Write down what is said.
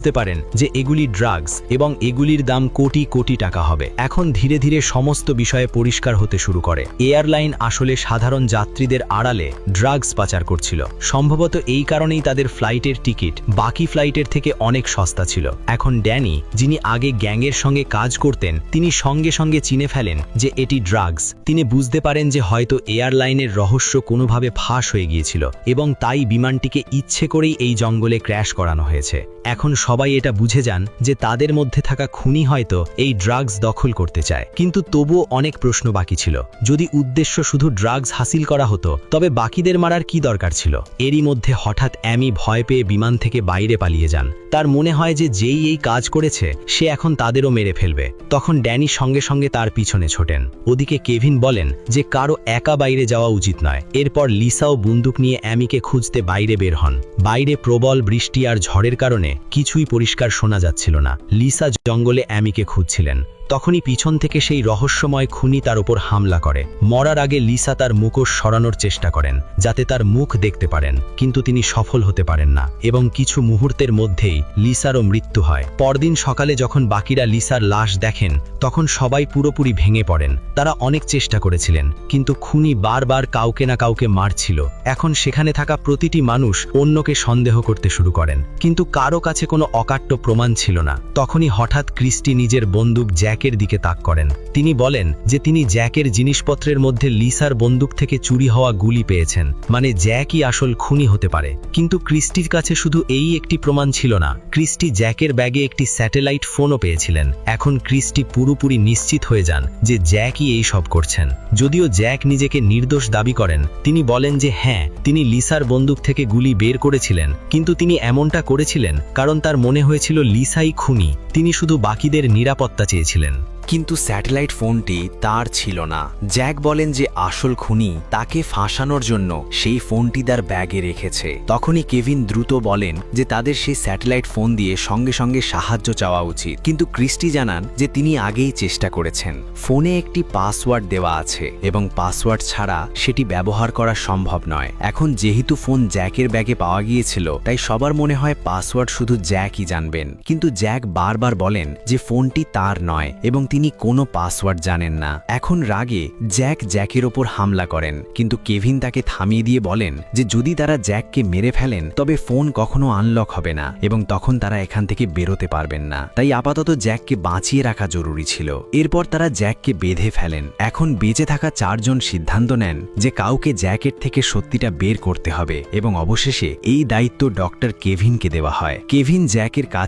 বুঝতে পারেন যে এগুলি ড্রাগস এবং এগুলির দাম কোটি কোটি টাকা হবে। এখন ধীরে ধীরে সমস্ত বিষয়ে পরিষ্কার হতে শুরু করে এয়ারলাইন আসলে সাধারণ যাত্রীদের আড়ালে ড্রাগস পাচার করছিল। সম্ভবত এই কারণেই তাদের ফ্লাইটের টিকিট বাকি ফ্লাইটের থেকে অনেক সস্তা ছিল। এখন ড্যানি, যিনি আগে গ্যাংয়ের সঙ্গে কাজ করতেন, তিনি সঙ্গে সঙ্গে চিনে ফেলেন যে এটি ড্রাগস। তিনি বুঝতে পারেন যে হয়তো এয়ারলাইনের রহস্য কোনোভাবে ফাঁস হয়ে গিয়েছিল এবং তাই বিমানটিকে ইচ্ছে করেই এই জঙ্গলে ক্র্যাশ করানো হয়েছে। এখন সবাই এটা বুঝে যান যে তাদের মধ্যে থাকা খুনি হয়তো এই ড্রাগস দখল করতে চায়। কিন্তু তবুও অনেক প্রশ্ন বাকি ছিল। যদি উদ্দেশ্য শুধু ড্রাগস হাসিল করা হতো, তবে বাকিদের মারার কি দরকার ছিল? এরই মধ্যে হঠাৎ অ্যামি ভয় পেয়ে বিমান থেকে বাইরে পালিয়ে যান। তার মনে হয় যে যেই এই কাজ করেছে সে এখন তাদেরও মেরে ফেলবে। তখন ড্যানি সঙ্গে সঙ্গে তার পিছনে ছোটেন। ওদিকে কেভিন বলেন যে কারো একা বাইরে যাওয়া উচিত নয়। এরপর লিসাও বন্দুক নিয়ে অ্যামিকে খুঁজতে বাইরে বের হন। বাইরে প্রবল বৃষ্টি আর ঝড়ের কারণে কিছুই পরিষ্কার শোনা যাচ্ছিল না। লিসা জঙ্গলে অ্যামিকে খুঁজছিলেন। তখনই পিছন থেকে সেই রহস্যময় খুনি তার উপর হামলা করে। মরার আগে লিসা তার মুখোশ সরানোর চেষ্টা করেন যাতে তার মুখ দেখতে পারেন, কিন্তু তিনি সফল হতে পারেন না এবং কিছু মুহূর্তের মধ্যেই লিসারও মৃত্যু হয়। পরদিন সকালে যখন বাকিরা লিসার লাশ দেখেন, তখন সবাই পুরোপুরি ভেঙে পড়েন। তারা অনেক চেষ্টা করেছিলেন, কিন্তু খুনি বারবার কাউকে না কাউকে মারছিল। এখন সেখানে থাকা প্রতিটি মানুষ অন্যকে সন্দেহ করতে শুরু করেন, কিন্তু কারো কাছে কোনো অকাট্য প্রমাণ ছিল না। তখনই হঠাৎ ক্রিস্টি নিজের বন্দুক জ্যাকের দিকে তাক করেন। তিনি বলেন যে তিনি জ্যাকের জিনিসপত্রের মধ্যে লিসার বন্দুক থেকে চুরি হওয়া গুলি পেয়েছেন, মানে জ্যাকই আসল খুনি হতে পারে। কিন্তু ক্রিস্টির কাছে শুধু এই একটি প্রমাণ ছিল না, ক্রিস্টি জ্যাকের ব্যাগে একটি স্যাটেলাইট ফোনও পেয়েছিলেন। এখন ক্রিস্টি পুরোপুরি নিশ্চিত হয়ে যান যে জ্যাকই এই সব করছেন। যদিও জ্যাক নিজেকে নির্দোষ দাবি করেন, তিনি বলেন যে হ্যাঁ, তিনি লিসার বন্দুক থেকে গুলি বের করেছিলেন, কিন্তু তিনি এমনটা করেছিলেন কারণ তার মনে হয়েছিল লিসাই খুনি। তিনি শুধু বাকিদের নিরাপত্তা চেয়েছিলেন। কিন্তু স্যাটেলাইট ফোনটি তার ছিল না। জ্যাক বলেন যে আসল খুনি তাকে ফাঁসানোর জন্য সেই ফোনটি তার ব্যাগে রেখেছে। তখনই কেভিন দ্রুত বলেন যে তাদের সেই স্যাটেলাইট ফোন দিয়ে সঙ্গে সঙ্গে সাহায্য চাওয়া উচিত। কিন্তু ক্রিস্টি জানান যে তিনি আগেই চেষ্টা করেছেন। ফোনে একটি পাসওয়ার্ড দেওয়া আছে এবং পাসওয়ার্ড ছাড়া সেটি ব্যবহার করা সম্ভব নয়। এখন যেহেতু ফোন জ্যাকের ব্যাগে পাওয়া গিয়েছিল, তাই সবার মনে হয় পাসওয়ার্ড শুধু জ্যাকই জানবেন। কিন্তু জ্যাক বারবার বলেন যে ফোনটি তার নয় এবং তিনি কোনো পাসওয়ার্ড জানেন না। এখন রাগে জ্যাকের ওপর হামলা করেন, কিন্তু কেভিন তাকে থামিয়ে দিয়ে বলেন যে যদি তারা জ্যাককে মেরে ফেলেন তবে ফোন কখনো আনলক হবে না এবং তখন তারা এখান থেকে বেরোতে পারবেন না। তাই আপাতত জ্যাককে বাঁচিয়ে রাখা জরুরি ছিল। এরপর তারা জ্যাককে বেঁধে ফেলেন। এখন বেঁচে থাকা চারজন সিদ্ধান্ত নেন যে কাউকে জ্যাকের থেকে সত্যিটা বের করতে হবে এবং অবশেষে এই দায়িত্ব ডক্টর কেভিনকে দেওয়া হয়। কেভিন জ্যাকের কাছে